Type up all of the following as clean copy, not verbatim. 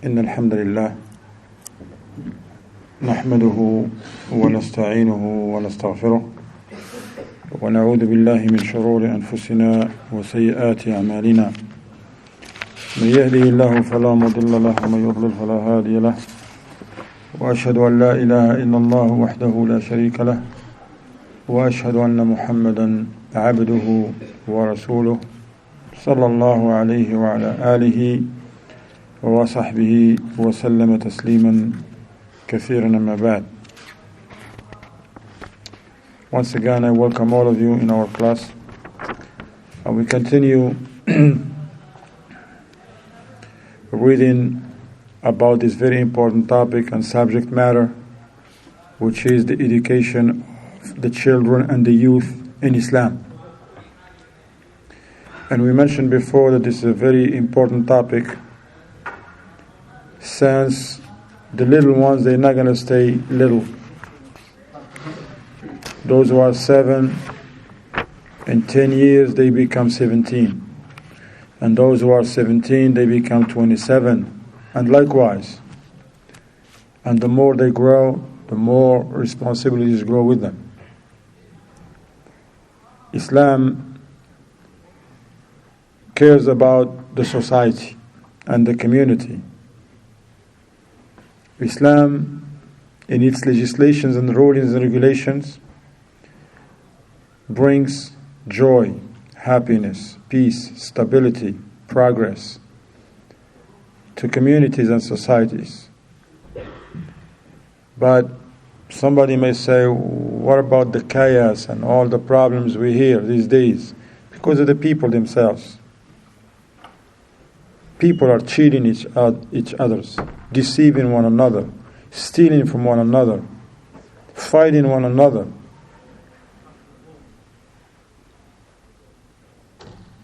إن الحمد لله نحمده ونستعينه ونستغفره ونعوذ بالله من شرور أنفسنا وسيئات أعمالنا من يهده الله فلا مضل له ومن يضلل فلا هادي له وأشهد أن لا إله إلا الله وحده لا شريك له وأشهد أن محمدا عبده ورسوله صلى الله عليه وعلى آله وصحبه وسلم تسليما كثيرا أما بعد. Once again I welcome all of you in our class, and we continue reading about this very important topic and subject matter, which is the education of the children and the youth in Islam. And we mentioned before that this is a very important topic, since the little ones, they're not going to stay little. Those who are 7, in 10 years they become 17. And those who are 17, they become 27. And likewise. And the more they grow, the more responsibilities grow with them. Islam cares about the society and the community. Islam, in its legislations and rulings and regulations, brings joy, happiness, peace, stability, progress to communities and societies. But somebody may say, what about the chaos and all the problems we hear these days? Because of the people themselves. People are cheating each others, deceiving one another, stealing from one another, fighting one another.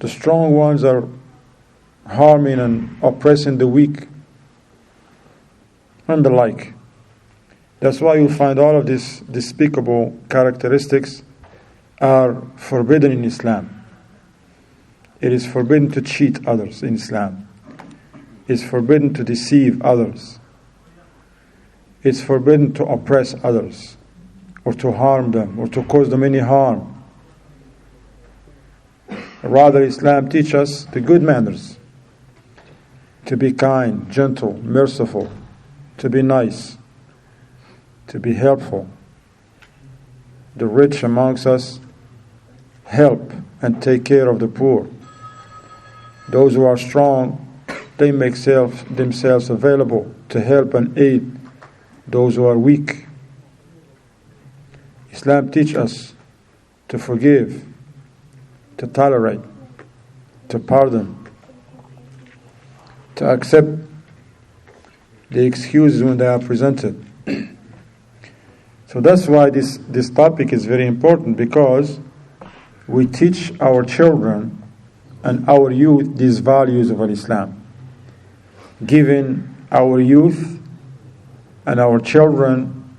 The strong ones are harming and oppressing the weak, and the like. That's why you'll find all of these despicable characteristics are forbidden in Islam. It is forbidden to cheat others in Islam. It's forbidden to deceive others. It's forbidden to oppress others, or to harm them, or to cause them any harm. Rather, Islam teaches us the good manners, to be kind, gentle, merciful, to be nice, to be helpful. The rich amongst us help and take care of the poor. Those who are strong, they make themselves available to help and aid those who are weak. Islam teaches us to forgive, to tolerate, to pardon, to accept the excuses when they are presented. So that's why this topic is very important, because we teach our children and our youth these values of Al-Islam, giving our youth and our children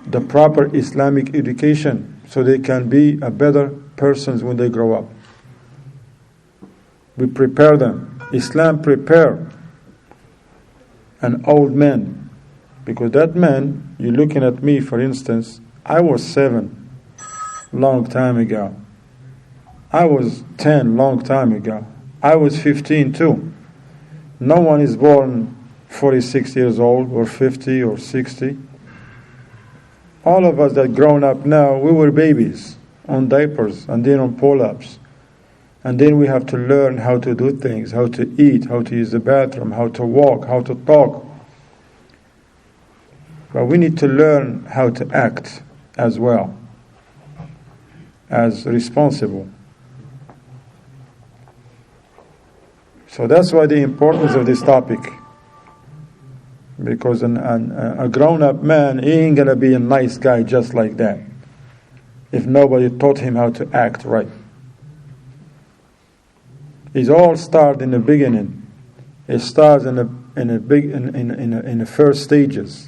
the proper Islamic education so they can be a better persons when they grow up. We prepare them. Islam prepare an old man, because that man, you're looking at me for instance, I was 7 long time ago. I was 10 long time ago. I was 15 too. No one is born 46 years old or 50 or 60. All of us that grown up now, we were babies on diapers and then on pull-ups. And then we have to learn how to do things, how to eat, how to use the bathroom, how to walk, how to talk. But we need to learn how to act as well, as responsible. So that's why the importance of this topic. Because a grown-up man, he ain't going to be a nice guy just like that if nobody taught him how to act right. It all starts in the beginning. It starts in the first stages.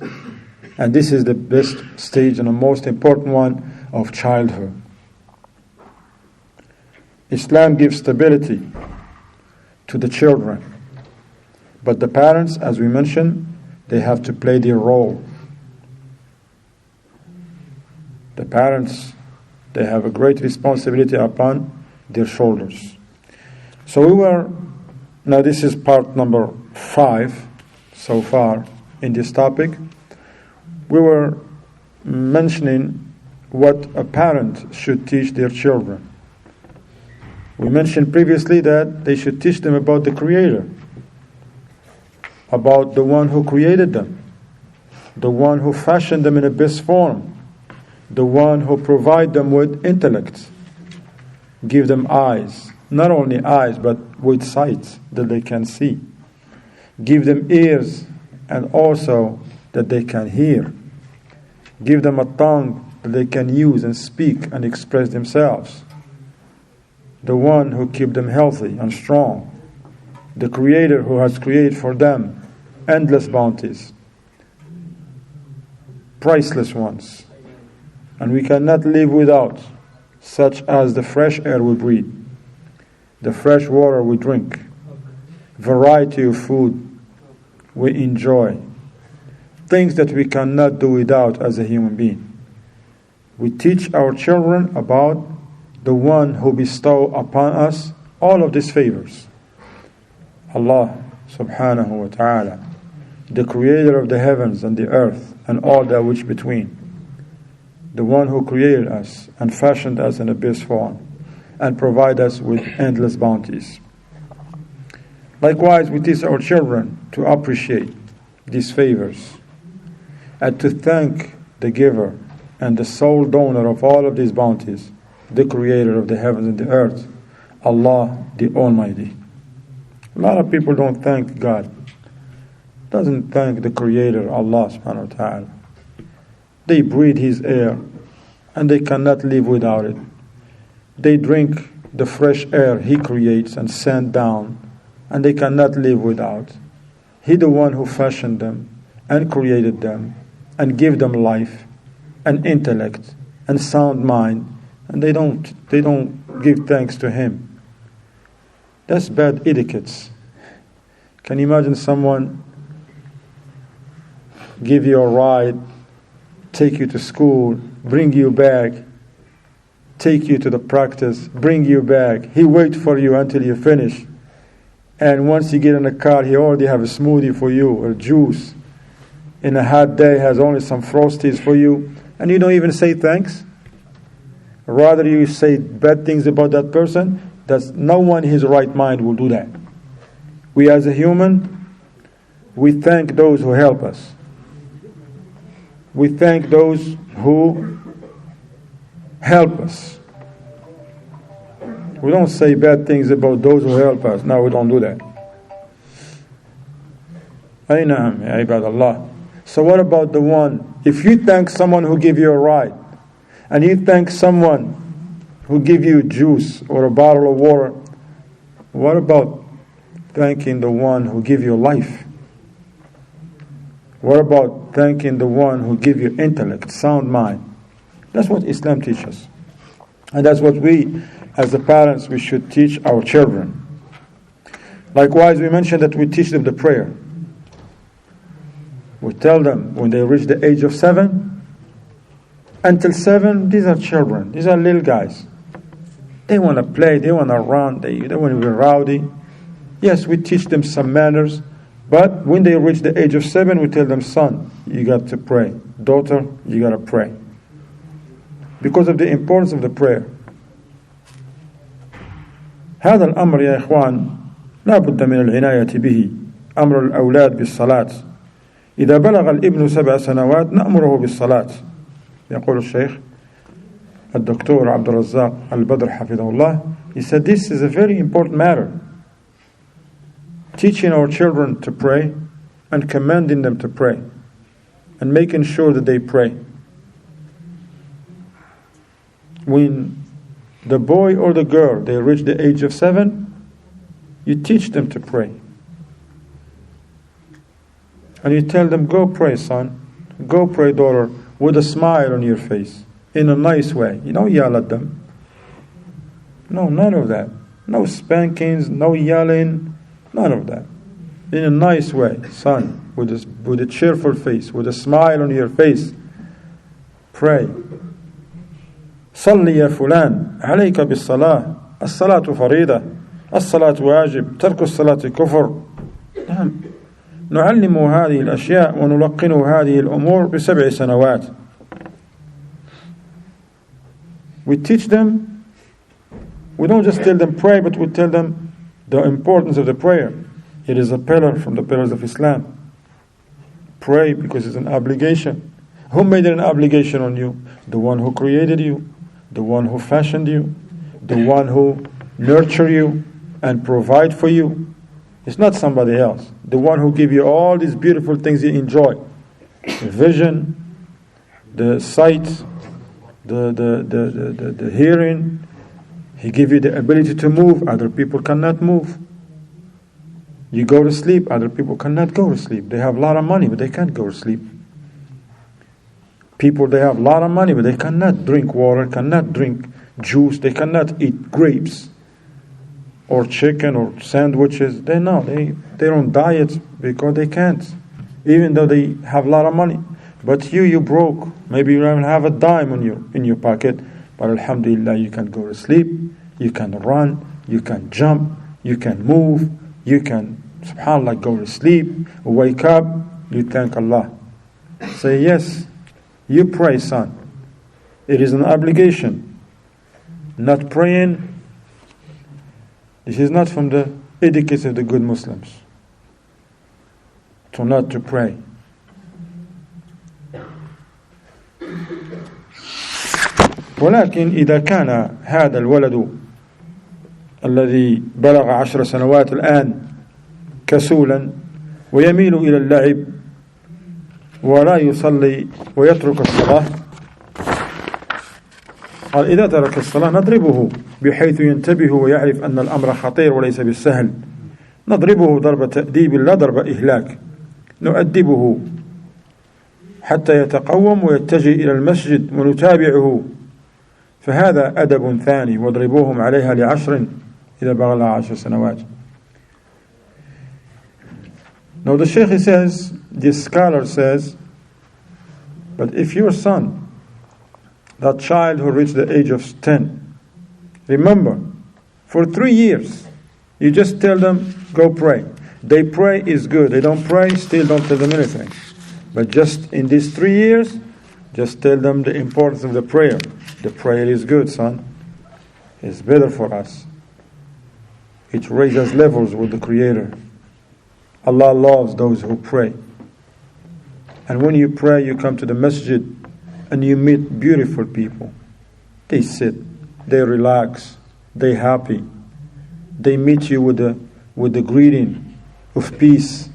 And this is the best stage and the most important one of childhood. Islam gives stability to the children But the parents, as we mentioned, they have to play their role. The parents, they have a great responsibility upon their shoulders. So now this is part number 5 so far in this topic. We were mentioning what a parent should teach their children. We mentioned previously that they should teach them about the Creator, about the one who created them, the one who fashioned them in a best form, the one who provided them with intellect, give them eyes, not only eyes but with sight that they can see, give them ears and also that they can hear, give them a tongue that they can use and speak and express themselves, the one who keeps them healthy and strong, the Creator who has created for them endless bounties, priceless ones, and we cannot live without, such as the fresh air we breathe, the fresh water we drink, variety of food we enjoy, things that we cannot do without as a human being. We teach our children about the one who bestows upon us all of these favors. Allah subhanahu wa ta'ala, the creator of the heavens and the earth and all that which between, the one who created us and fashioned us in a best form and provide us with endless bounties. Likewise, we teach our children to appreciate these favors and to thank the giver and the sole donor of all of these bounties, the creator of the heavens and the earth, Allah the Almighty. A lot of people don't thank God, doesn't thank the creator, Allah subhanahu wa ta'ala. They breathe His air and they cannot live without it. They drink the fresh air He creates and sends down and they cannot live without. He the one who fashioned them and created them and gave them life and intellect and sound mind, and they don't give thanks to Him. That's bad etiquette. Can you imagine someone give you a ride, take you to school, bring you back, take you to the practice, bring you back. He waits for you until you finish. And once you get in the car, he already have a smoothie for you or juice. In a hot day, has only some Frosties for you. And you don't even say thanks. Rather, you say bad things about that person. That no one in his right mind will do that. We as a human, we thank those who help us. We thank those who help us. We don't say bad things about those who help us. No, we don't do that. Ayna'am, ya ibadallah. So what about the one, if you thank someone who give you a ride, and you thank someone who give you juice or a bottle of water, what about thanking the one who give you life? What about thanking the one who give you intellect, sound mind? That's what Islam teaches. And that's what we, as the parents, we should teach our children. Likewise, we mentioned that we teach them the prayer. We tell them when they reach the age of 7, until 7, these are children, these are little guys. They want to play, they want to run, they want to be rowdy. Yes, we teach them some manners, but when they reach the age of 7, we tell them, son, you got to pray. Daughter, you got to pray. Because of the importance of the prayer. هذا الأمر يا إخوان لا بد من العناية به أمر الأولاد بالصلاة إذا بلغ الابن 7 سنوات نأمره بالصلاة يقول الشيخ الدكتور عبد الرزاق البدر حفظه الله. He said this is a very important matter, teaching our children to pray and commanding them to pray and making sure that they pray. When the boy or the girl, they reach the age of 7, you teach them to pray. And you tell them, go pray, son. Go pray, daughter, with a smile on your face, in a nice way. You don't yell at them. No, none of that. No spankings, no yelling, none of that. in a nice way, son, with a cheerful face, with a smile on your face. Pray. صلي يا فلان عليك بالصلاة الصلاة فريضة الصلاة واجب ترك الصلاة كفر. نعم نعلم هذه الأشياء ونلقن هذه الأمور ب7 سنوات. We teach them. We don't just tell them pray, but we tell them the importance of the prayer. It is a pillar from the pillars of Islam. Pray because it's an obligation. Who made it an obligation on you? The one who created you, the one who fashioned you, the one who nurtured you and provide for you. It's not somebody else. The one who gave you all these beautiful things you enjoy. The vision, the sight, the hearing. He gave you the ability to move. Other people cannot move. You go to sleep. Other people cannot go to sleep. They have a lot of money, but they can't go to sleep. People, they have a lot of money, but they cannot drink water, cannot drink juice. They cannot eat grapes or chicken or sandwiches. They don't diet because they can't, even though they have a lot of money. But you broke. Maybe you don't have a dime in your pocket, but alhamdulillah, you can go to sleep, you can run, you can jump, you can move, you can, subhanAllah, go to sleep, wake up, you thank Allah. Say yes, you pray, son. It is an obligation. Not praying, this is not from the etiquette of the good Muslims, not to pray. ولكن إذا كان هذا الولد الذي بلغ 10 سنوات الآن كسولا ويميل إلى اللعب ولا يصلي ويترك الصلاة، قال إذا ترك الصلاة نضربه بحيث ينتبه ويعرف أن الأمر خطير وليس بالسهل. نضربه ضرب تأديب لا ضرب إهلاك. نؤدبه حتى يتقوم ويتجه إلى المسجد ونتابعه، فهذا أدب ثاني. واضربوهم عليها ل10 إذا بلغ 10 سنوات. Now the Shaykh says, this scholar says, but if your son, that child who reached the age of 10, remember, for 3 years, you just tell them, go pray. They pray is good. They don't pray, still don't tell them anything. But just in these 3 years, just tell them the importance of the prayer. The prayer is good, son. It's better for us. It raises levels with the Creator. Allah loves those who pray. And when you pray, you come to the masjid and you meet beautiful people. They sit, they relax, they happy. They meet you with the greeting of peace.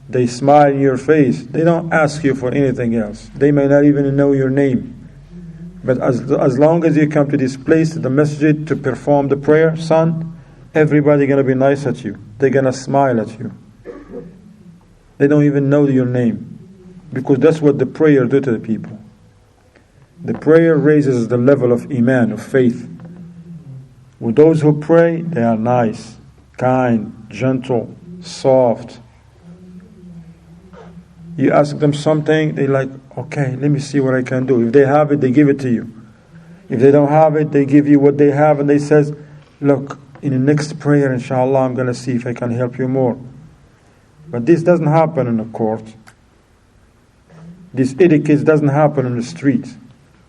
They smile in your face. They don't ask you for anything else. They may not even know your name. But as long as you come to this place, the masjid, to perform the prayer, son, everybody going to be nice at you. They're going to smile at you. They don't even know your name. Because that's what the prayer do to the people. The prayer raises the level of iman, of faith. With those who pray, they are nice, kind, gentle, soft. You ask them something, they're like, okay, let me see what I can do. If they have it, they give it to you. If they don't have it, they give you what they have, and they says, look, in the next prayer, inshallah, I'm going to see if I can help you more. But this doesn't happen in a court. This etiquette doesn't happen in the street.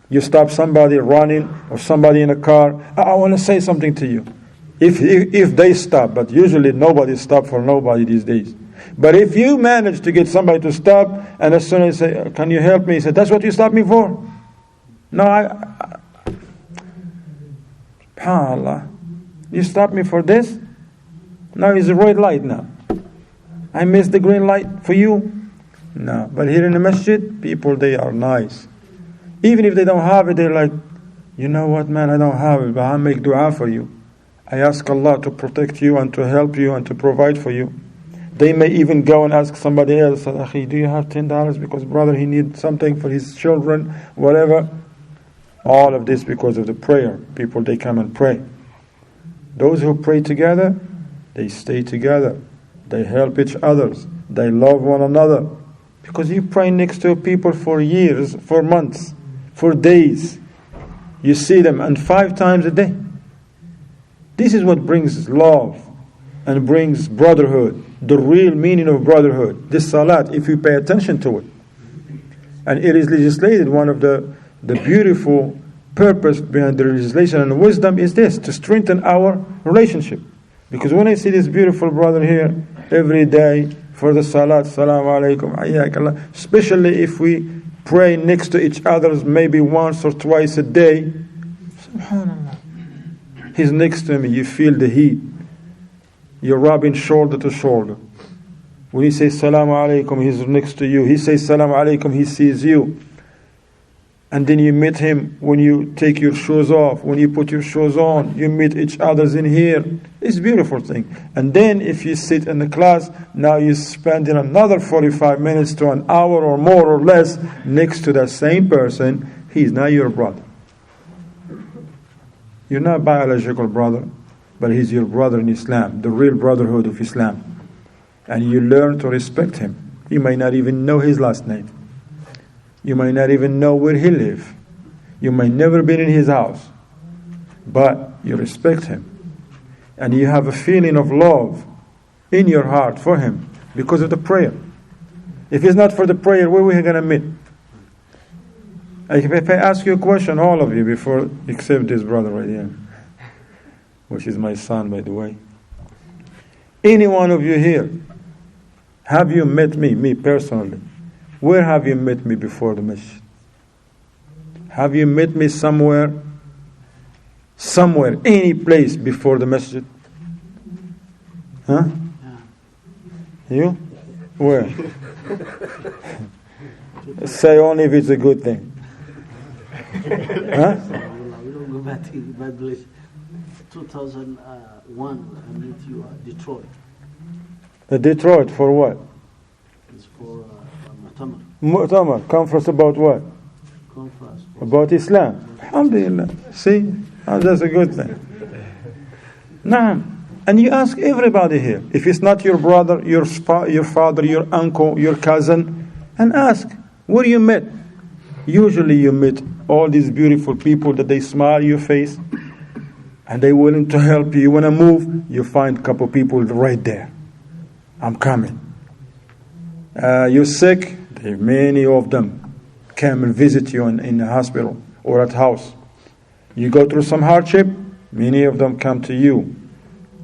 You stop somebody running or somebody in a car, I want to say something to you. If they stop, but usually nobody stops for nobody these days. But if you manage to get somebody to stop, and as soon as you say, can you help me? He said, that's what you stopped me for? No, SubhanAllah. You stopped me for this? Now it's a red light now. I missed the green light for you? No. But here in the masjid, people, they are nice. Even if they don't have it, they're like, you know what, man, I don't have it, but I make dua for you. I ask Allah to protect you and to help you and to provide for you. They may even go and ask somebody else, Akhi, do you have $10? Because brother, he needs something for his children, whatever. All of this because of the prayer. People, they come and pray. Those who pray together, they stay together. they help each other, they love one another. Because you pray next to people for years, for months, for days. You see them, and 5 times a day. This is what brings love and brings brotherhood, the real meaning of brotherhood. This salat, if you pay attention to it. And it is legislated, one of the beautiful purpose behind the legislation and wisdom is this, to strengthen our relationship. Because when I see this beautiful brother here every day for the salat, Assalamu alaikum, hayyak Allah, especially if we pray next to each other maybe once or twice a day, subhanallah, he's next to me, you feel the heat, you're rubbing shoulder to shoulder. When you say Assalamu alaikum, he's next to you, he says Assalamu alaikum, he sees you. And then you meet him when you take your shoes off, when you put your shoes on, you meet each other in here. It's a beautiful thing. And then if you sit in the class, now you're spending another 45 minutes to an hour or more or less next to that same person. He's now your brother. You're not biological brother, but he's your brother in Islam, the real brotherhood of Islam. And you learn to respect him. You may not even know his last name. You might not even know where he lives. You might never been in his house. But you respect him. And you have a feeling of love in your heart for him because of the prayer. If it's not for the prayer, where are we going to meet? If I ask you a question, all of you, before, except this brother right here, which is my son, by the way. Any one of you here, have you met me personally? Where have you met me before the masjid? Have you met me somewhere, any place before the masjid? Huh? You? Where? Say only if it's a good thing. Huh? We don't go back to bad place. 2001, I met you at Detroit. Detroit for what? It's for Mu'tamar. Mu'tamar, conference about what? Conference. About Islam. Alhamdulillah. See? That's a good thing. Nah. And you ask everybody here. If it's not your brother, your father, your uncle, your cousin, and ask, where you met? Usually you meet all these beautiful people that they smile your face and they willing to help you. You want to move, you find a couple people right there. I'm coming. You're sick, many of them come and visit you in the hospital or at house. You go through some hardship, many of them come to you.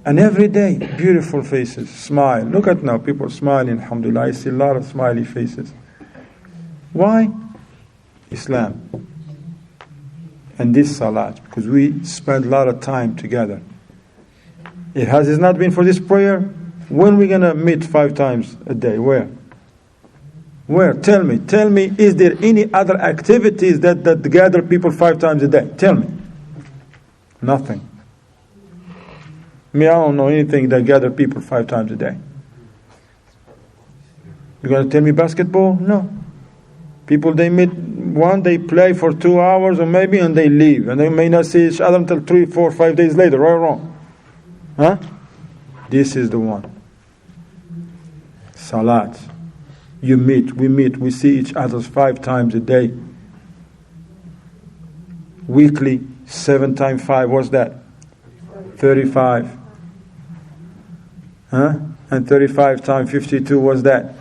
And every day, beautiful faces, smile. Look at now, people smiling, alhamdulillah. I see a lot of smiley faces. Why? Islam. And this salat, because we spend a lot of time together. It has not been for this prayer, when are we going to meet 5 times a day? Where? Where? Tell me, is there any other activities that gather people 5 times a day? Tell me. Nothing. I don't know anything that gather people 5 times a day. You're going to tell me basketball? No. People, they meet, they play for 2 hours or maybe, and they leave. And they may not see each other until 3, 4, 5 days later, right or wrong? Huh? This is the one. Salat. You meet, we see each other 5 times a day. Weekly, 7 times 5, what's that? 35. Huh? And 35 times 52, what's that?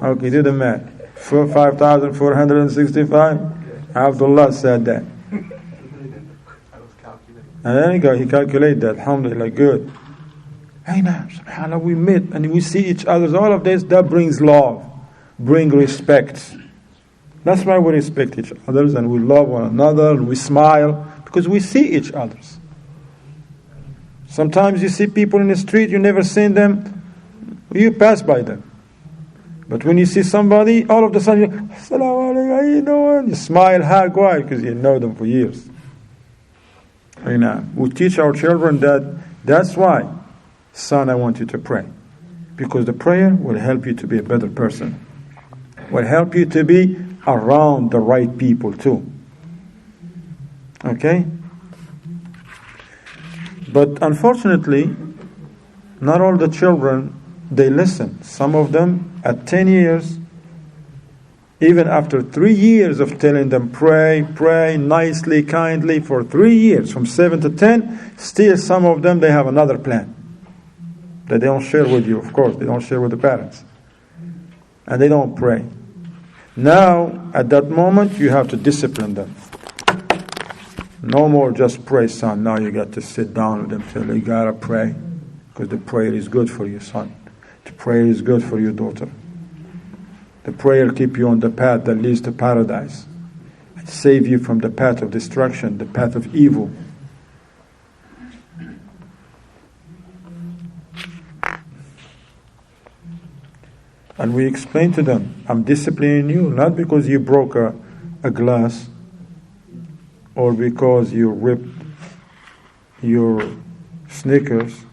Okay, do the math. 5,465? Abdullah said that. And then he calculated that. Alhamdulillah, good. Hey now, subhanAllah, we meet and we see each other. All of this, that brings love, bring respect. That's why we respect each other and we love one another and we smile because we see each other. Sometimes you see people in the street, you never seen them, you pass by them. But when you see somebody, all of a sudden, Assalamu alaikum, how you doing? You smile, hug, why? Because you know them for years. We teach our children that's why, son, I want you to pray. Because the prayer will help you to be a better person. Will help you to be around the right people too. Okay? But unfortunately, not all the children, they listen. Some of them at 10 years, even after 3 years of telling them pray nicely, kindly for 3 years, from 7 to 10, still some of them, they have another plan that they don't share with you, of course. They don't share with the parents. And they don't pray. Now, at that moment, you have to discipline them. No more just pray, son. Now you got to sit down with them, tell them you got to pray. Because the prayer is good for you, son. The prayer is good for you, daughter. The prayer keep you on the path that leads to paradise. And save you from the path of destruction, the path of evil. And we explain to them, I'm disciplining you, not because you broke a glass, or because you ripped your Snickers,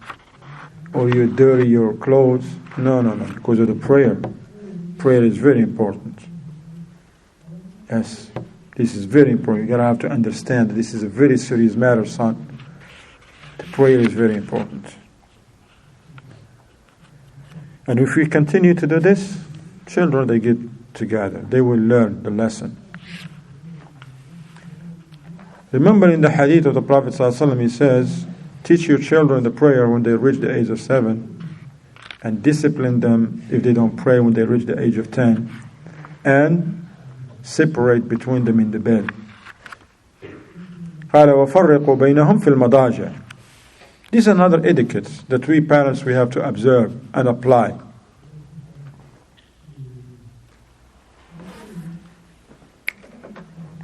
or you dirty your clothes. No, because of the prayer. Prayer is very important. Yes, this is very important. You're going to have to understand that this is a very serious matter, son. The prayer is very important. And if we continue to do this, children, they get together. They will learn the lesson. Remember in the hadith of the Prophet ﷺ, he says, teach your children the prayer when they reach the age of 7, and discipline them if they don't pray when they reach the age of 10, and separate between them in the bed. قال وفرقوا بينهم في المضاجع. This is another etiquette that we parents we have to observe and apply.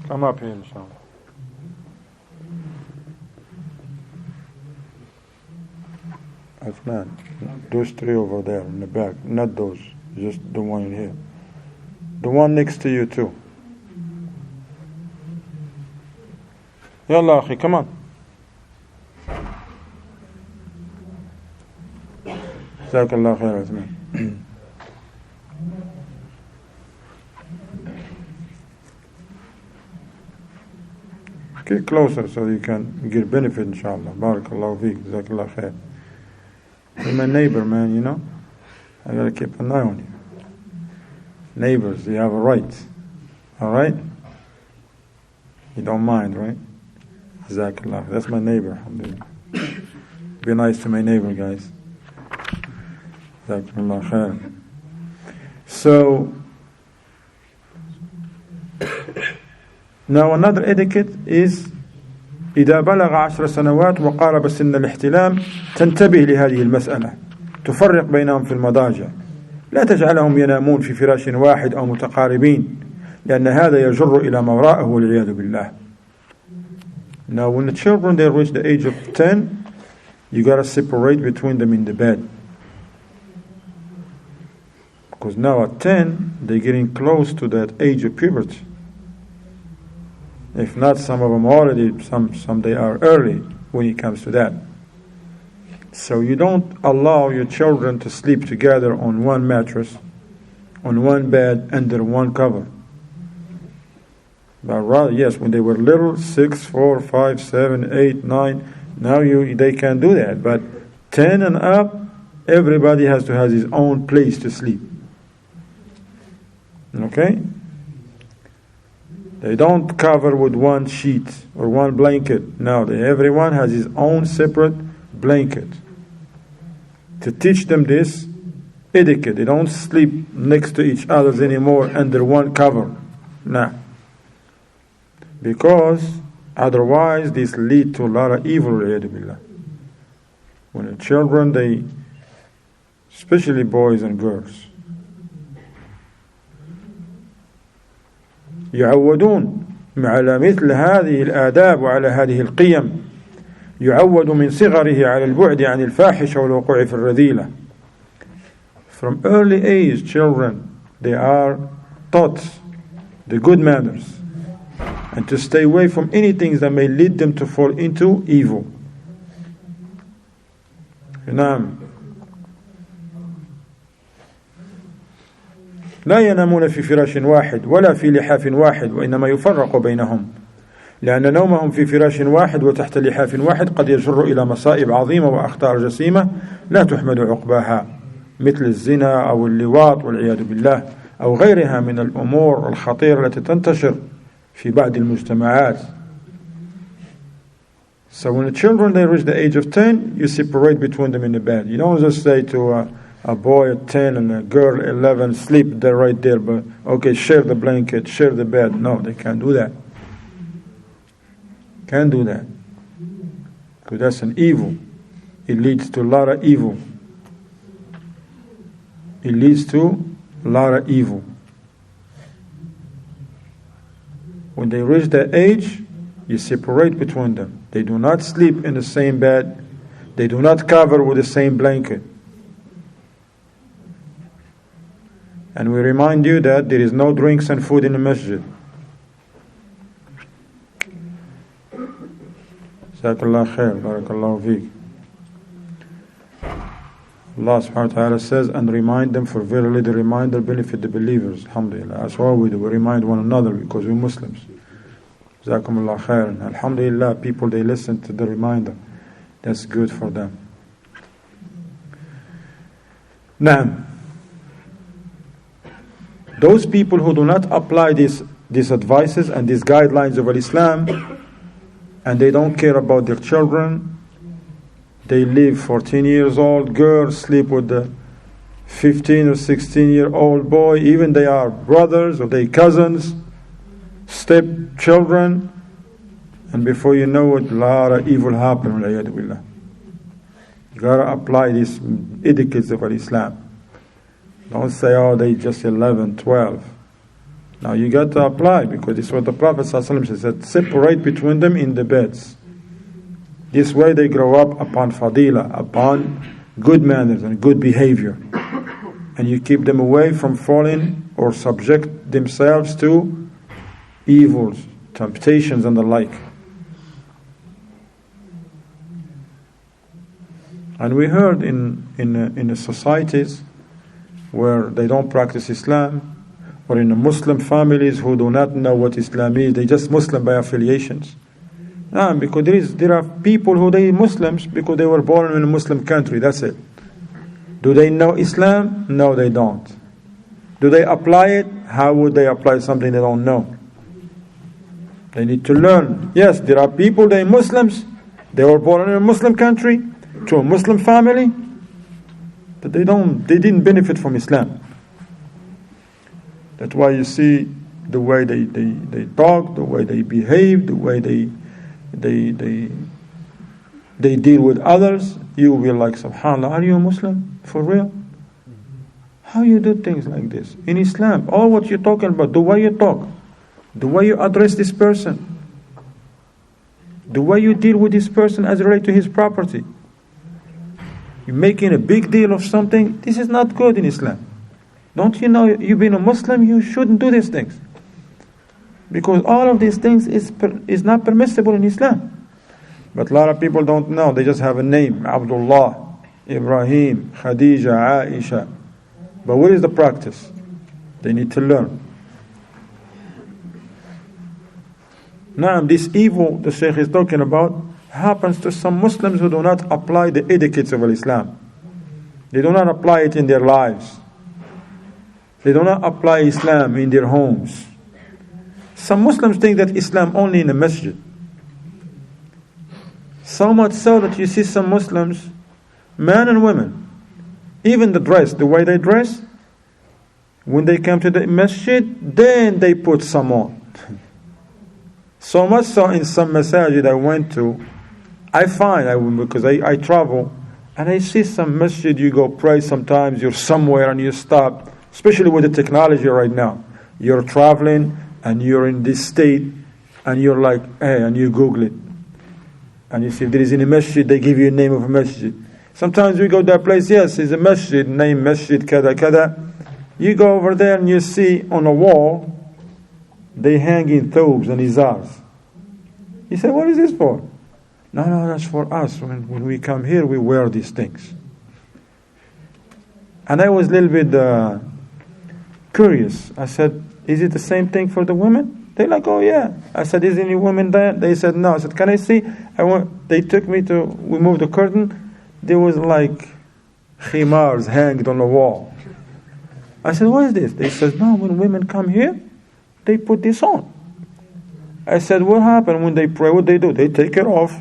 Come up here, inshallah. Afnan, those 3 over there in the back, not those, just the one in here. The one next to you too. Yalla akhi, come on. Jazakallah khair, Uthman. Get closer so you can get benefit, inshallah. Barakallahu feek, jazakallah khair. You're my neighbor, man, you know. I gotta keep an eye on you. Neighbors, you have a right. Alright? You don't mind, right? Jazakallah. That's my neighbor, alhamdulillah. Be nice to my neighbor, guys. Jazakallah khair. So, now another etiquette is إذا بلغ 10 سنوات وقارب سن الاحتلام تنتبه لهذه المسألة تفرق بينهم في المضاجع لا تجعلهم ينامون في فراش واحد أو متقاربين لأن هذا يجر إلى ما وراءه والعياذ بالله. Now when the children they reach the age of 10, you got to separate between them in the bed, because now at 10 they're getting close to that age of puberty. If not, some of them already, some they are early when it comes to that. So you don't allow your children to sleep together on one mattress, on one bed, under one cover. But rather, yes, when they were little, 6, 4, 5, 7, 8, 9, now they can do that. But 10 and up, everybody has to have his own place to sleep. Okay? They don't cover with one sheet or one blanket. No, everyone has his own separate blanket. To teach them this etiquette. They don't sleep next to each other anymore under one cover. Nah. Because otherwise this lead to a lot of evil. When the children, especially boys and girls, يعودون على مثل هذه الآداب وعلى هذه القيم يعود من صغره على البعد عن الفاحشة والوقوع في الرذيلة. From early age, children, they are taught the good manners and to stay away from anything that may lead them to fall into evil. نعم. لا ينامون في فراش واحد ولا في لحاف واحد وإنما يفرق بينهم لأن نومهم في فراش واحد وتحت لحاف واحد قد يجر إلى مصائب عظيمة وأخطار جسيمة لا تحمد عقباها، مثل الزنا أو اللواط والعياذ بالله، أو غيرها من الأمور الخطيرة التي تنتشر في بعض المجتمعات. So when the children they reach the age of 10, you separate between them in the bed. You don't just say to a boy at 10 and a girl 11, sleep there right there, but okay, share the blanket, share the bed. No, they can't do that. Can't do that. Because that's an evil. It leads to a lot of evil. It leads to a lot of evil. When they reach that age, you separate between them. They do not sleep in the same bed. They do not cover with the same blanket. And we remind you that there is no drinks and food in the masjid. Jazakallah khair, barakallahu feek. Allah subhanahu wa ta'ala says, and remind them, for verily the reminder benefit the believers. Alhamdulillah. That's what we do. We remind one another because we're Muslims. Jazakumullah khair. Alhamdulillah, people they listen to the reminder. That's good for them. Now, those people who do not apply these advices and these guidelines of Al-Islam, and they don't care about their children, they leave 14 years old girl sleep with the 15 or 16-year-old boy, even they are brothers or they cousins, step children, and before you know it, a lot of evil happen. You gotta apply these etiquettes of Islam. Don't say, oh, they just 11, 12. Now you got to apply, because this is what the Prophet ﷺ said, separate between them in the beds. This way they grow up upon fadila, upon good manners and good behavior. And you keep them away from falling or subject themselves to evils, temptations and the like. And we heard in the societies where they don't practice Islam, or in the Muslim families who do not know what Islam is, they just Muslim by affiliations. Because there are people who they Muslims because they were born in a Muslim country, that's it. Do they know Islam? No, they don't. Do they apply it? How would they apply something they don't know? They need to learn. Yes, there are people, they Muslims, they were born in a Muslim country, to a Muslim family, but they didn't benefit from Islam. That's why you see the way they talk, the way they behave, the way they deal with others. You will be like, subhanAllah, are you a Muslim? For real? How you do things like this? In Islam, all what you're talking about, the way you talk, the way you address this person, the way you deal with this person as related to his property. You're making a big deal of something. This is not good in Islam. Don't you know, you've been a Muslim, you shouldn't do these things. Because all of these things is not permissible in Islam. But a lot of people don't know. They just have a name, Abdullah, Ibrahim, Khadija, Aisha. But what is the practice? They need to learn. Now, this evil the Shaykh is talking about happens to some Muslims who do not apply the etiquettes of Islam. They do not apply it in their lives. They do not apply Islam in their homes. Some Muslims think that Islam only in the masjid. So much so that you see some Muslims, men and women, even the dress, the way they dress, when they come to the masjid, then they put some on. So much so in some masajid I went to, because I travel, and I see some masjid, you go pray sometimes, you're somewhere and you stop, especially with the technology right now. You're traveling and you're in this state and you're like, hey, and you Google it. And you see if there is any masjid, they give you a name of a masjid. Sometimes we go to that place, yes, it's a masjid, name Masjid kada kada. You go over there and you see on a wall, they hang in thobes and izars. You say, what is this for? No, that's for us. When we come here, we wear these things. And I was a little bit curious. I said, is it the same thing for the women? They're like, oh yeah. I said, is any women there? They said, no. I said, can I see? They took me to, we moved the curtain. There was like khimars hanged on the wall. I said, what is this? They said, no, when women come here, they put this on. I said, what happened when they pray? What they do? They take it off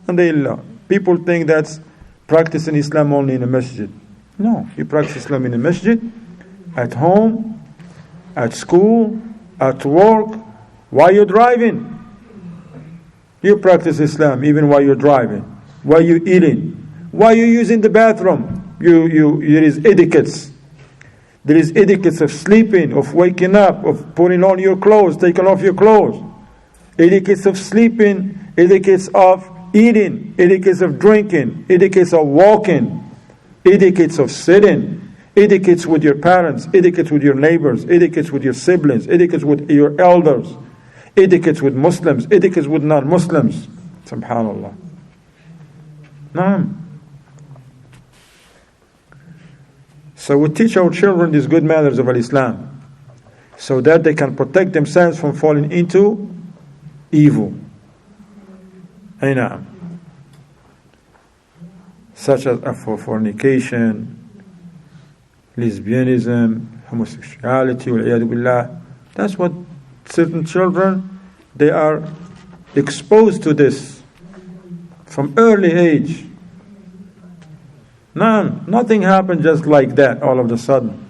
and they learn. People think that's practicing Islam only in a masjid. No, you practice Islam in a masjid, at home, at school, at work, while you're driving. You practice Islam even while you're driving, while you're eating, while you're using the bathroom. There is etiquettes. There is etiquettes of sleeping, of waking up, of putting on your clothes, taking off your clothes. Etiquettes of sleeping, etiquettes of eating, etiquettes of drinking, etiquettes of walking, etiquettes of sitting, etiquettes with your parents, etiquettes with your neighbors, etiquettes with your siblings, etiquettes with your elders, etiquettes with Muslims, etiquettes with non-Muslims. Subhanallah. Naam. So we teach our children these good manners of Al-Islam so that they can protect themselves from falling into evil. Naam. Such as fornication, lesbianism, homosexuality, wal-iyadu billah. That's what certain children, they are exposed to this from early age. Nothing happened just like that all of a sudden.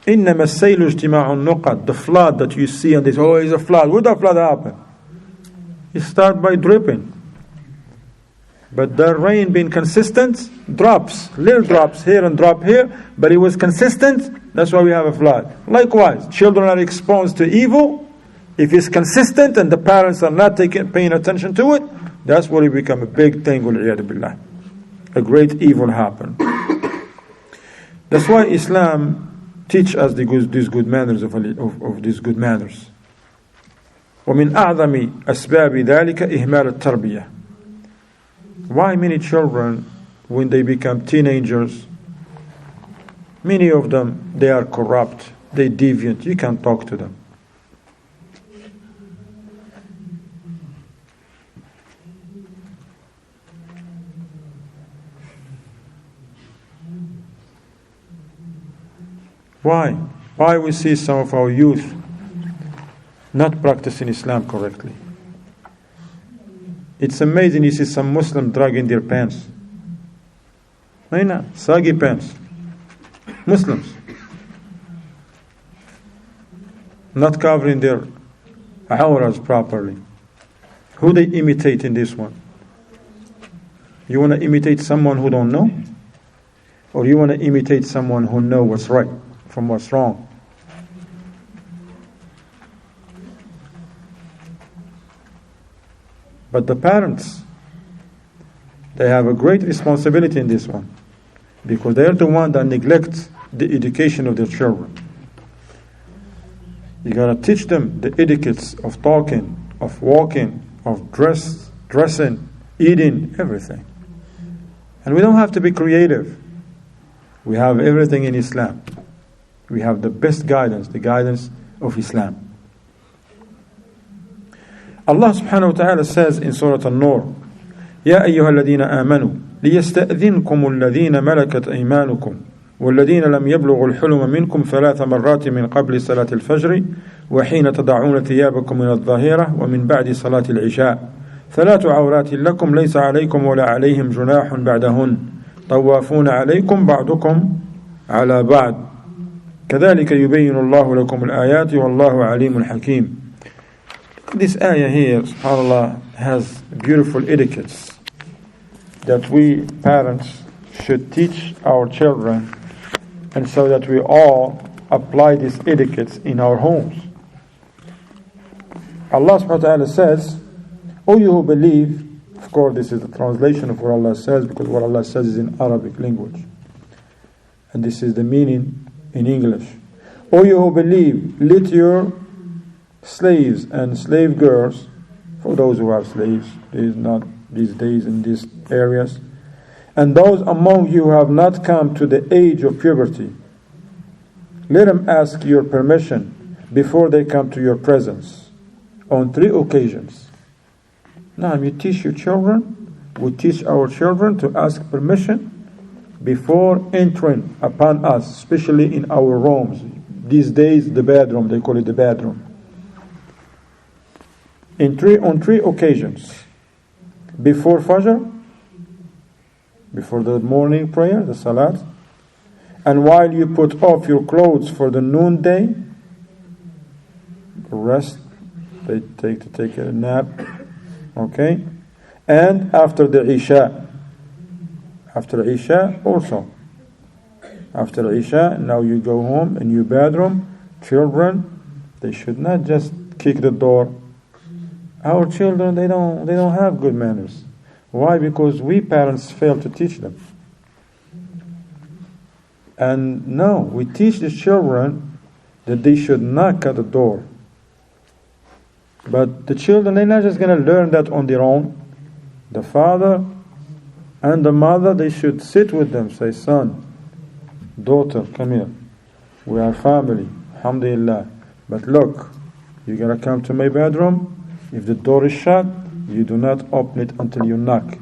إِنَّمَا السَّيْلُ اجْتِمَاعُ النُّقَدْ. The flood that you see on this, oh, it's a flood. Where did the flood happen? It starts by dripping. But the rain being consistent, drops, little drops here and drop here, but it was consistent, that's why we have a flood. Likewise, children are exposed to evil. If it's consistent and the parents are not paying attention to it, that's where it becomes a big thing, wal-iyadu billah. A great evil happen. That's why Islam teach us these good manners of these good manners. ومن أعظم أسباب ذلك إهمال التربية. Why many children, when they become teenagers, many of them, they are corrupt, they deviant, you can't talk to them. Why? Why we see some of our youth not practicing Islam correctly? It's amazing, you see some Muslim dragging their pants. Saggy pants. Muslims. Not covering their auras properly. Who they imitate in this one? You want to imitate someone who don't know? Or you want to imitate someone who know what's right from what's wrong? But the parents, they have a great responsibility in this one, because they are the one that neglect the education of their children. You gotta teach them the etiquettes of talking, of walking, of dressing, eating, everything. And we don't have to be creative. We have everything in Islam. We have the best guidance, the guidance of Islam. Allah subhanahu wa ta'ala says in Surah An-Nur, يا أيها الذين آمنوا ليستأذنكم الذين ملكت أيمانكم والذين لم يبلغوا الحلم منكم 3 مرات من قبل صلاة الفجر وحين تضعون ثيابكم من الظهيرة ومن بعد صلاة العشاء 3 عورات لكم ليس عليكم ولا عليهم جناح بعدهن طوافون عليكم بعضكم على بعض كذلك يبين الله لكم الآيات والله عليم حكيم. This ayah here, subhanAllah, has beautiful etiquettes that we parents should teach our children, and so that we all apply these etiquettes in our homes. Allah subhanahu wa ta'ala says, O you who believe, of course this is the translation of what Allah says, because what Allah says is in Arabic language, and this is the meaning in English. O you who believe, let your slaves and slave girls, for those who have slaves, not these days in these areas, and those among you who have not come to the age of puberty, let them ask your permission before they come to your presence. On 3 occasions. Now you teach your children, we teach our children to ask permission before entering upon us, especially in our rooms. These days, the bedroom, they call it the bedroom. On 3 occasions. Before Fajr, before the morning prayer, the Salat, and while you put off your clothes for the noonday, rest, they take a nap, okay? And after the Isha. After Isha also. After Isha, now you go home in your bedroom. Children, they should not just kick the door. Our children, they don't have good manners. Why? Because we parents fail to teach them. And no, we teach the children that they should knock at the door. But the children, they're not just going to learn that on their own. The father and the mother, they should sit with them, say, son, daughter, come here. We are family, alhamdulillah. But look, you got to come to my bedroom. If the door is shut, you do not open it until you knock.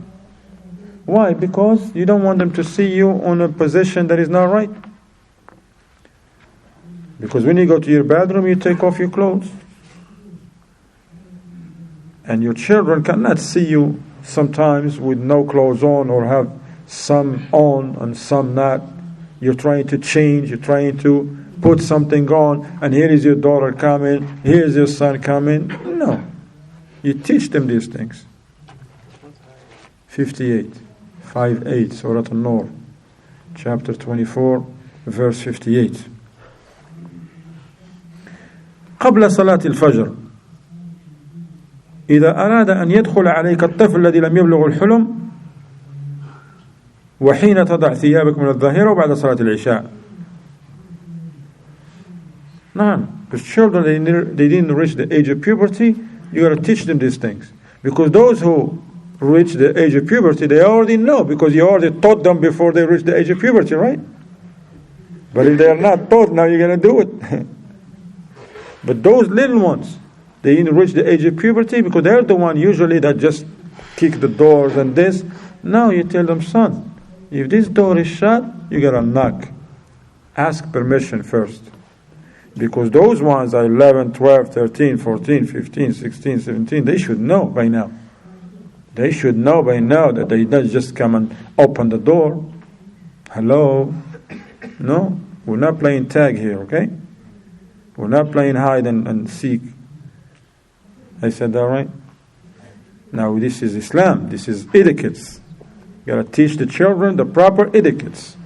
Why? Because you don't want them to see you on a position that is not right. Because when you go to your bedroom, you take off your clothes. And your children cannot see you sometimes with no clothes on, or have some on and some not. You're trying to change, you're trying to put something on, and here is your daughter coming, here is your son coming. No. You teach them these things. 58 Surah An-Nur, chapter 24, verse 58. قبل صلاة الفجر إذا أراد أن يدخل عليك الطفل الذي لم يبلغ الحلم وحين تضع ثيابك من الظهيرة وبعد صلاة العشاء. نعم, because children, they didn't reach the age of puberty. You got to teach them these things. Because those who reach the age of puberty, they already know, because you already taught them before they reach the age of puberty, right? But if they are not taught, now you're going to do it. But those little ones, they didn't reach the age of puberty because they're the one usually that just kick the doors and this. Now you tell them, son, if this door is shut, you got to knock. Ask permission first. Because those ones are 11, 12, 13, 14, 15, 16, 17. They should know by now. They should know by now that they don't just come and open the door. Hello? No, we're not playing tag here, okay? We're not playing hide and seek. I said that right? Now this is Islam. This is etiquettes. You got to teach the children the proper etiquettes.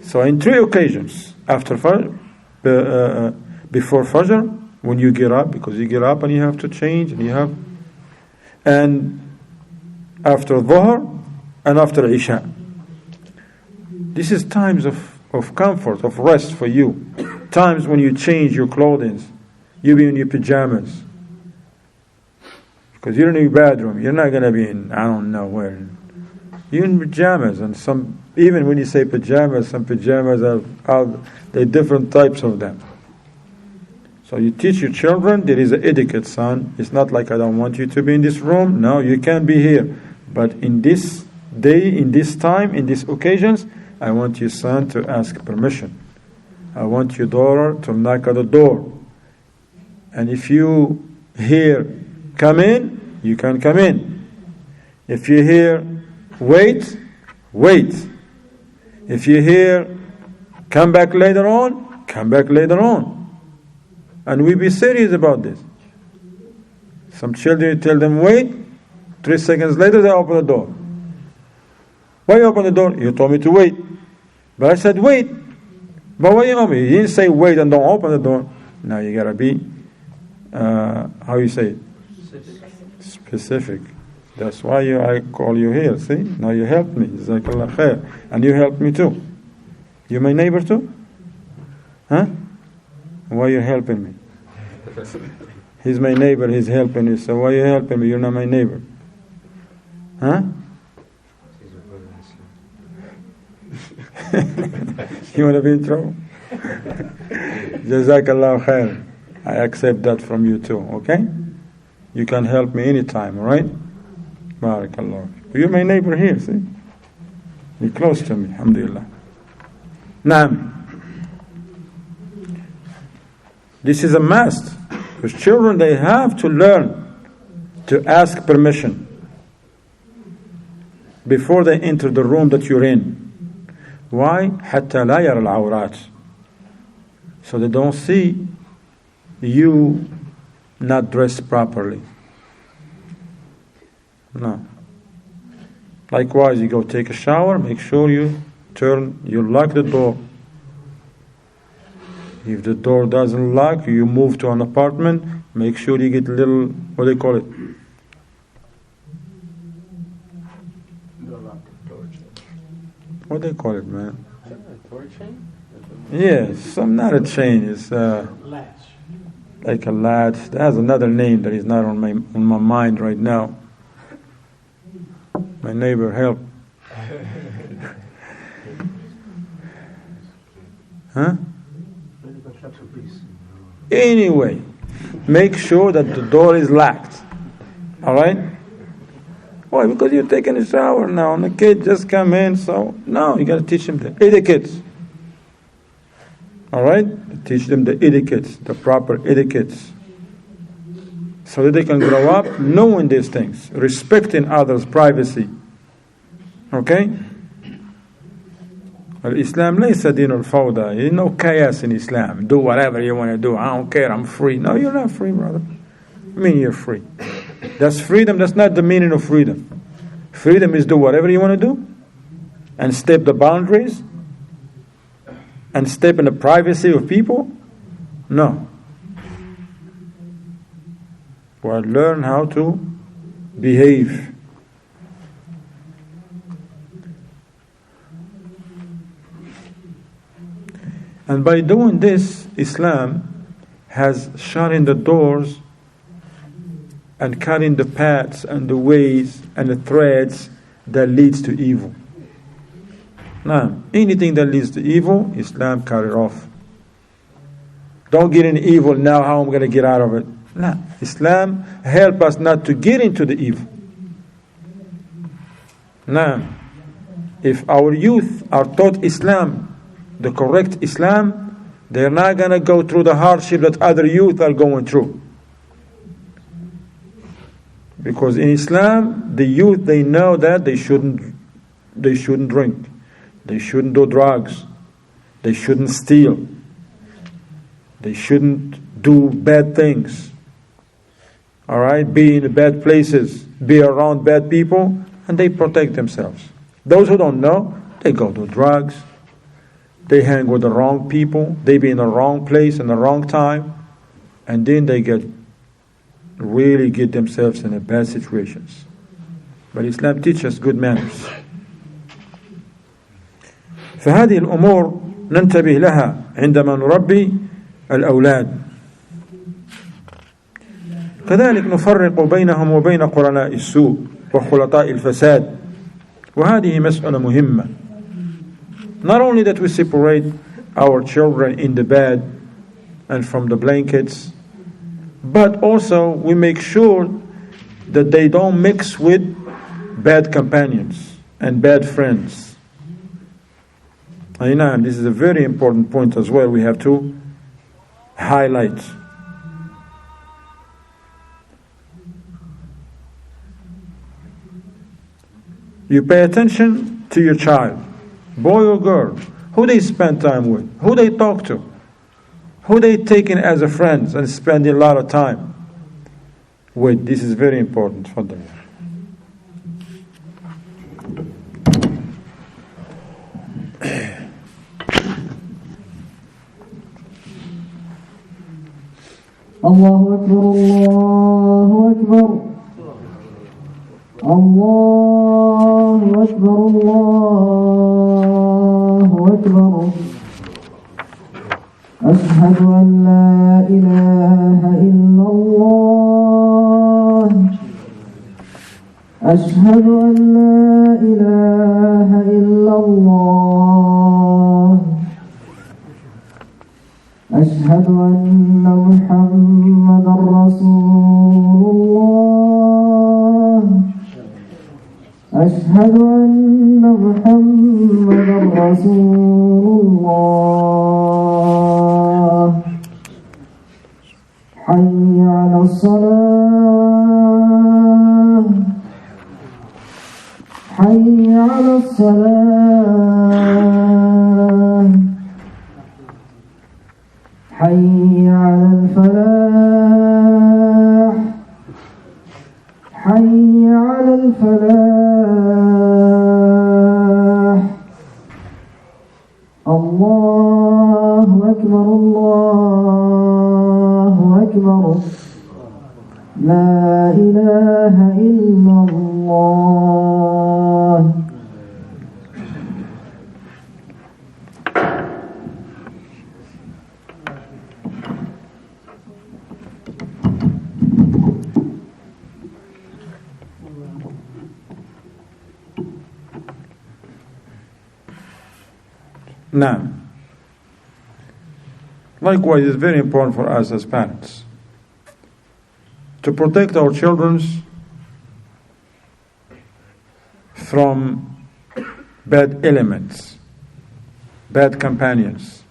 So in 3 occasions, after Fajr, before Fajr, when you get up, because you get up and you have to change, and after Dhuhr, and after Isha. This is times of comfort, of rest for you. Times when you change your clothing. You be in your pajamas. Because you're in your bedroom. You're not going to be in, I don't know where. You're in pajamas. And some, even when you say pajamas, some pajamas are different types of them. So you teach your children, there is an etiquette, son. It's not like I don't want you to be in this room. No, you can't be here. But in this day, in this time, in these occasions, I want your son to ask permission. I want your daughter to knock at the door. And if you hear, come in, you can come in. If you hear, wait, wait. If you hear, come back later on, come back later on. And we be serious about this. Some children, you tell them wait, 3 seconds later they open the door. Why you open the door? You told me to wait. But I said wait. But why you open it? You didn't say wait and don't open the door. Now you gotta be, how you say it? Specific. That's why I call you here, see? Now you helped me. Jazakallah khair. And you helped me too. You my neighbor too? Huh? Why you helping me? He's my neighbor, he's helping you. So why you helping me? You're not my neighbor. Huh? You want to be in trouble? Jazakallah khair. I accept that from you too, okay? You can help me anytime, alright? Barakallah. You're my neighbor here, see? You're close to me, alhamdulillah. Naam. This is a must. Because children, they have to learn to ask permission before they enter the room that you're in. Why? حتى لا يرى العورات. So they don't see you not dressed properly. No. Likewise, you go take a shower, make sure you lock the door. If the door doesn't lock, you move to an apartment, make sure you get a little, what do they call it? What do they call it, man? Door chain? Yes, not a chain, it's Latch. like a latch. That has another name that is not on my mind right now. My neighbor, help. Huh? Anyway, make sure that the door is locked. Alright? Why? Because you're taking a shower now and the kid just come in, so no, you gotta teach them the etiquette. Alright? Teach them the etiquette, the proper etiquettes. So that they can grow up knowing these things, respecting others' privacy. Okay? Al-Islam laysa din al-fawda. There's no chaos in Islam. Do whatever you want to do. I don't care, I'm free. No, you're not free, brother. I mean, you're free. That's freedom. That's not the meaning of freedom. Freedom is do whatever you want to do and step the boundaries and step in the privacy of people. No. Well, learn how to behave. And by doing this, Islam has shut in the doors and cut in the paths and the ways and the threads that leads to evil. Now, anything that leads to evil, Islam cut it off. Don't get in evil now, how am I going to get out of it? No. Islam help us not to get into the evil. Now, if our youth are taught Islam, the correct Islam, they're not going to go through the hardship that other youth are going through. Because in Islam, the youth, they know that they shouldn't drink, they shouldn't do drugs, they shouldn't steal, they shouldn't do bad things. Alright, be in bad places, be around bad people, and they protect themselves. Those who don't know, they go do drugs, they hang with the wrong people, they be in the wrong place in the wrong time, and then they really get themselves in a bad situations. But Islam teaches good manners. فهذه الأمور ننتبه لها عندما نربي الأولاد. كذلك نفرق بينهم وبين قرناء السوء وخلطاء الفساد. وهذه مسألة مهمة. Not only that we separate our children in the bed and from the blankets, but also we make sure that they don't mix with bad companions and bad friends. And this is a very important point as well we have to highlight. You pay attention to your child, boy or girl, who they spend time with, who they talk to, who they take in as a friend and spending a lot of time with. This is very important for them. الله أكبر الله أكبر الله أكبر الله أكبر أشهد أن لا إله إلا الله أشهد أن لا إله إلا الله أشهد أن محمدا رسول الله أشهد أن محمدا رسول الله حي على الصلاة حي على الصلاة حي على الفلاح حي على الفلاح الله أكبر الله أكبر لا إله إلا الله Now, likewise, it's very important for us as parents to protect our children from bad elements, bad companions.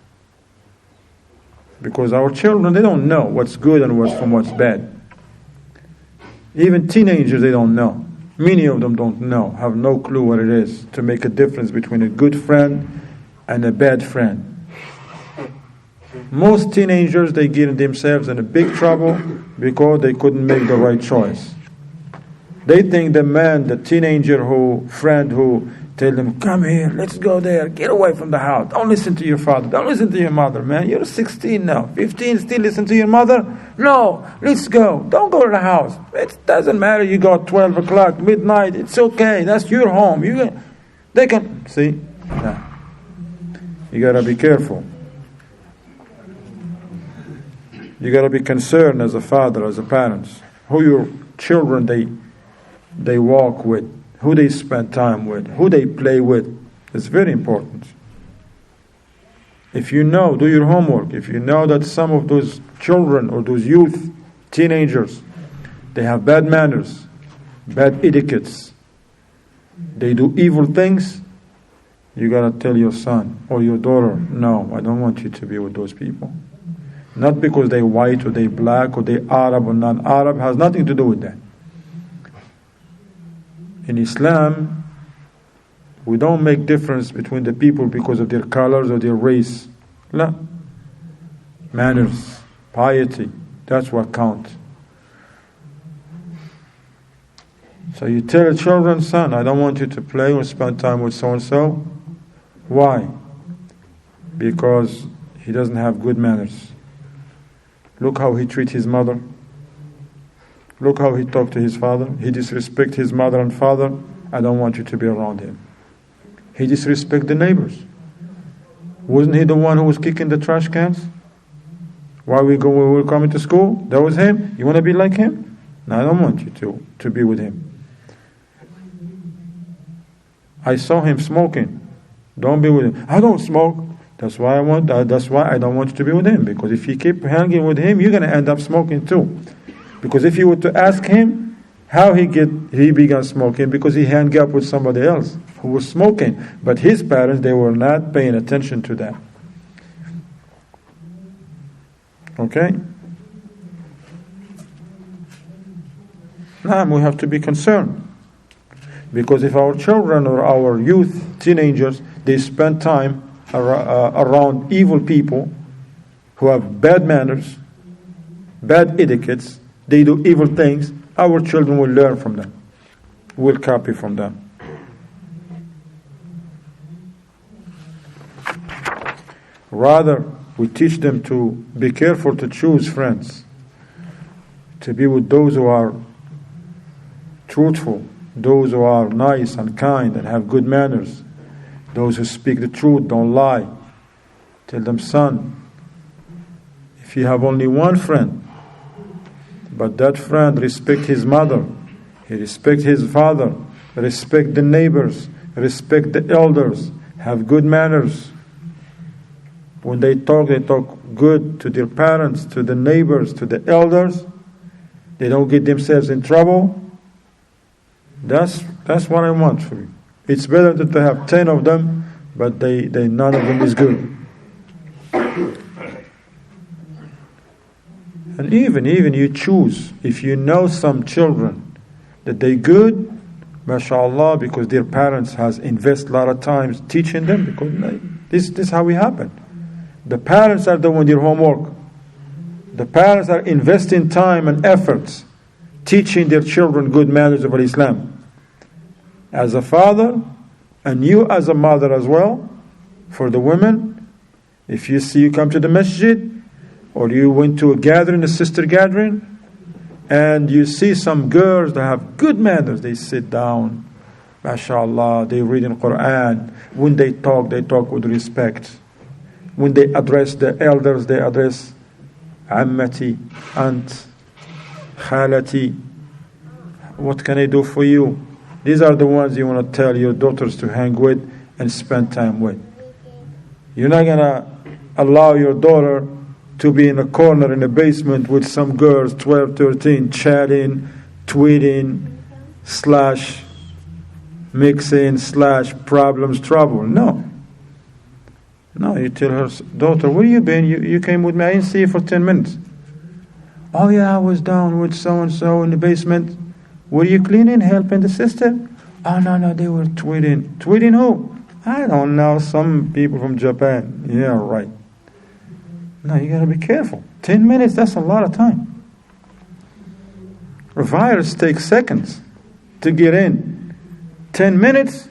Because our children, they don't know what's good and what's bad. Even teenagers, they don't know. Many of them don't know, have no clue what it is to make a difference between a good friend and a bad friend. Most teenagers, they get themselves in a big trouble because they couldn't make the right choice. They think the teenager friend who tell them, come here, let's go there, get away from the house, don't listen to your father, don't listen to your mother, man, you're 16 now, 15, still listen to your mother? No, let's go, don't go to the house, it doesn't matter, you go at 12 o'clock, midnight, it's okay, that's your home, they can, see? No. You gotta be careful. You got to be concerned as a father, as a parent, who your children they walk with, who they spend time with, who they play with. It's very important. If you know, do your homework. If you know that some of those children or those youth, teenagers, they have bad manners, bad etiquettes, they do evil things, you got to tell your son or your daughter, no, I don't want you to be with those people. Not because they're white or they're black or they're Arab or non-Arab, has nothing to do with that. In Islam, we don't make difference between the people because of their colors or their race. No. Manners, piety, that's what counts. So you tell a children, son, I don't want you to play or spend time with so-and-so. Why? Because he doesn't have good manners. Look how he treats his mother. Look how he talks to his father. He disrespects his mother and father. I don't want you to be around him. He disrespects the neighbors. Wasn't he the one who was kicking the trash cans? While we were coming to school? That was him? You want to be like him? No, I don't want you to be with him. I saw him smoking. Don't be with him. I don't smoke. That's why I don't want you to be with him. Because if you keep hanging with him, you're going to end up smoking too. Because if you were to ask him how he began smoking, because he hung up with somebody else who was smoking. But his parents, they were not paying attention to that. Okay? Now we have to be concerned. Because if our children or our youth, teenagers, they spend time around evil people who have bad manners, bad etiquettes, they do evil things, our children will learn from them, will copy from them. Rather, we teach them to be careful to choose friends, to be with those who are truthful, those who are nice and kind and have good manners, those who speak the truth, don't lie. Tell them, son, if you have only one friend, but that friend respect his mother, he respect his father, respect the neighbors, respect the elders, have good manners, When they talk good to their parents, to the neighbors, to the elders. They don't get themselves in trouble. That's what I want for you. It's better that they have 10 of them, but they none of them is good. And even you choose, if you know some children that they good, mashallah, because their parents has invest a lot of times teaching them, because this is how it happen. The parents are doing their homework. The parents are investing time and efforts teaching their children good manners of Al-Islam. As a father, and you as a mother as well, for the women, if you see you come to the masjid, or you went to a gathering, a sister gathering, and you see some girls that have good manners, they sit down, mashallah, they read in Quran. When they talk with respect. When they address the elders, they address ammati, aunt, khalati. What can I do for you? These are the ones you want to tell your daughters to hang with and spend time with. You're not going to allow your daughter to be in a corner in a basement with some girls, 12, 13, chatting, tweeting, /mixing, /problems, trouble. No, you tell her, daughter, where you been? You came with me, I didn't see you for 10 minutes. Oh yeah, I was down with so-and-so in the basement. Were you cleaning, helping the sister? Oh no, they were tweeting. Tweeting who? I don't know, some people from Japan. Yeah, right. No, you gotta be careful. 10 minutes, that's a lot of time. A virus takes seconds to get in. 10 minutes,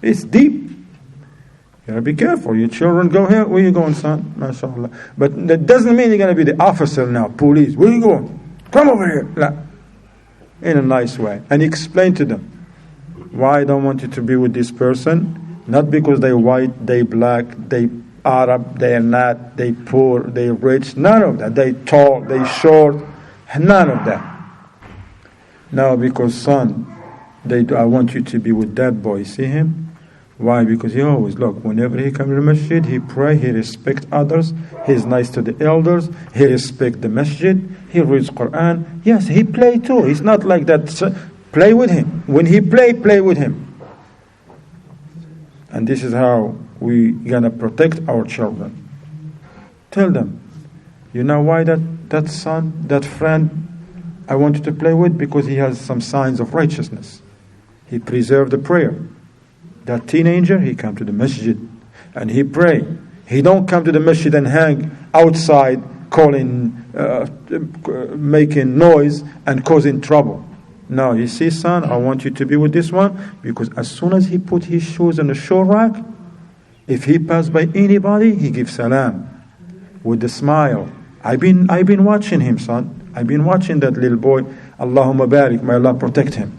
it's deep. You gotta be careful. Your children go here. Where you going, son? MashaAllah. But that doesn't mean you're gonna be the officer now, police. Where you going? Come over here. La. In a nice way. And explain to them why I don't want you to be with this person. Not because they're white, they black, they Arab, they are not, they poor, they rich, none of that. They tall, they short, none of that. No, because son, I want you to be with that boy. See him? Why? Because he always, look, whenever he comes to the masjid, he pray, he respect others, he's nice to the elders, he respect the masjid, he reads Quran. Yes, he play too. He's not like that. So play with him. When he play with him. And this is how we gonna protect our children. Tell them, you know why that son, that friend, I want you to play with? Because he has some signs of righteousness. He preserved the prayer. That teenager, he come to the masjid and he pray. He don't come to the masjid and hang outside calling, making noise and causing trouble. No, you see, son, I want you to be with this one, because as soon as he put his shoes on the shoe rack, if he pass by anybody, he gives salam with a smile. I've been watching him, son. I've been watching that little boy. Allahumma barik, may Allah protect him.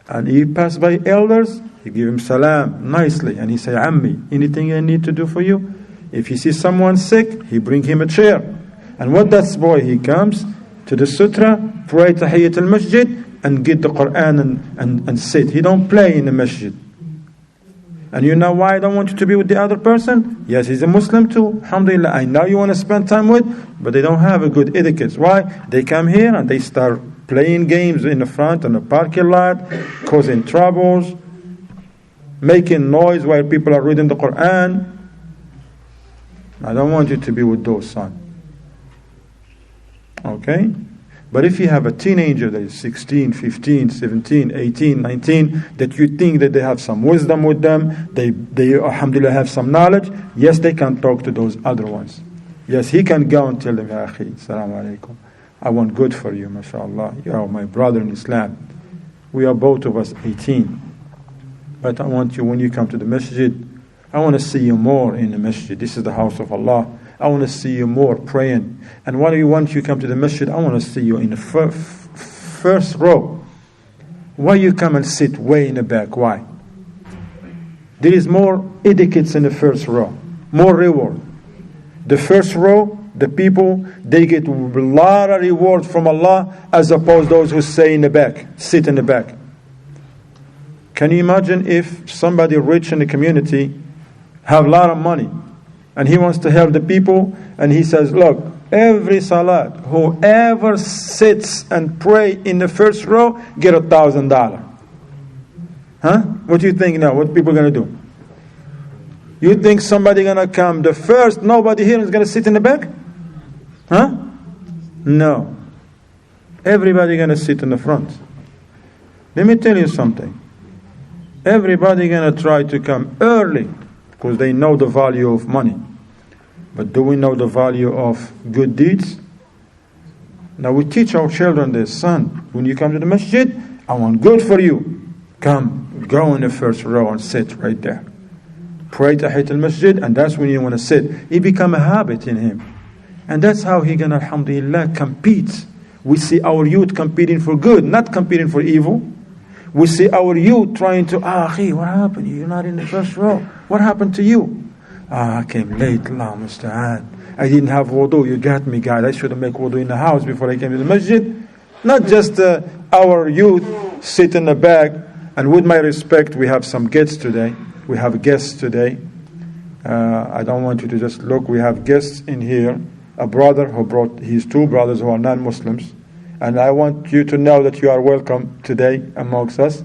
And he pass by elders, he give him salam nicely, and he say, Ammi, anything I need to do for you? If he sees someone sick, he bring him a chair. And what that boy, he comes to the sutra, pray tahiyyat al-masjid, and get the Quran and sit. He don't play in the masjid. And you know why I don't want you to be with the other person? Yes, he's a Muslim too. Alhamdulillah, I know you want to spend time with, but they don't have a good etiquette. Why? They come here and they start playing games in the front in the parking lot, causing troubles, making noise while people are reading the Quran. I don't want you to be with those, son. Okay? But if you have a teenager that is 16, 15, 17, 18, 19, that you think that they have some wisdom with them, they alhamdulillah have some knowledge, yes, they can talk to those other ones. Yes, he can go and tell them, Ya akhi, assalamu alaikum, I want good for you, mashallah. You are my brother in Islam. We are both of us 18. But I want you, when you come to the masjid, I want to see you more in the masjid. This is the house of Allah. I want to see you more praying. And what do you want? You come to the masjid, I want to see you in the first row. Why you come and sit way in the back? Why? There is more etiquettes in the first row. More reward. The first row, the people, they get a lot of reward from Allah, as opposed to those who sit in the back. Can you imagine if somebody rich in the community have a lot of money, and he wants to help the people, and he says, look, every salat, whoever sits and pray in the first row, get $1,000. Huh? What do you think now? What people going to do? You think somebody going to come the first, nobody here is going to sit in the back? Huh? No. Everybody going to sit in the front. Let me tell you something. Everybody going to try to come early because they know the value of money. But do we know the value of good deeds? Now we teach our children this. Son, when you come to the masjid, I want good for you. Come, go in the first row and sit right there. Pray Tahiyat al-Masjid, and that's when you want to sit. It become a habit in him. And that's how he can, alhamdulillah, compete. We see our youth competing for good, not competing for evil. We see our youth trying to, akhi, what happened? You're not in the first row. What happened to you? I came late, Allah musta'an. I didn't have wudu. You got me, God. I should have made wudu in the house before I came to the masjid. Not just our youth sit in the back. And with my respect, we have some guests today. We have guests today. I don't want you to just look. We have guests in here. A brother who brought his two brothers who are non-Muslims. And I want you to know that you are welcome today amongst us.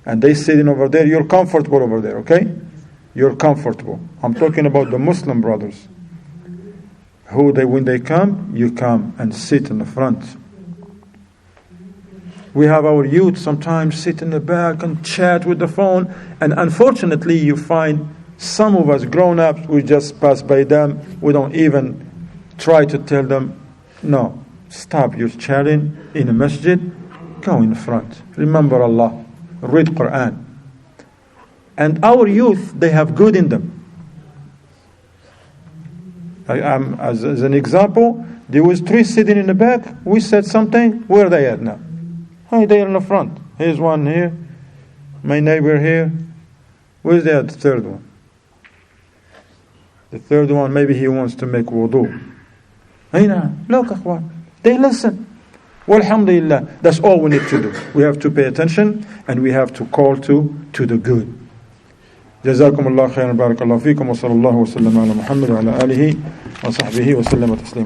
And they sitting over there. You're comfortable over there, okay? You're comfortable. I'm talking about the Muslim brothers. When they come, you come and sit in the front. We have our youth sometimes sit in the back and chat with the phone. And unfortunately, you find some of us grown-ups, we just pass by them. We don't even try to tell them, no, stop your chatting in the masjid. Go in front. Remember Allah. Read Quran. And our youth, they have good in them. As an example, there was 3 sitting in the back. We said something. Where are they at now? Hey, they're in the front. Here's one here. My neighbor here. Where's the third one? The third one, maybe he wants to make wudu. Hey, now, look, akhwan. They listen. Well, alhamdulillah, that's all we need to do. We have to pay attention and we have to call to the good. جزاكم الله خيرا بارك الله فيكم وصلى الله وسلم على محمد وعلى آله وصحبه وسلم تسليما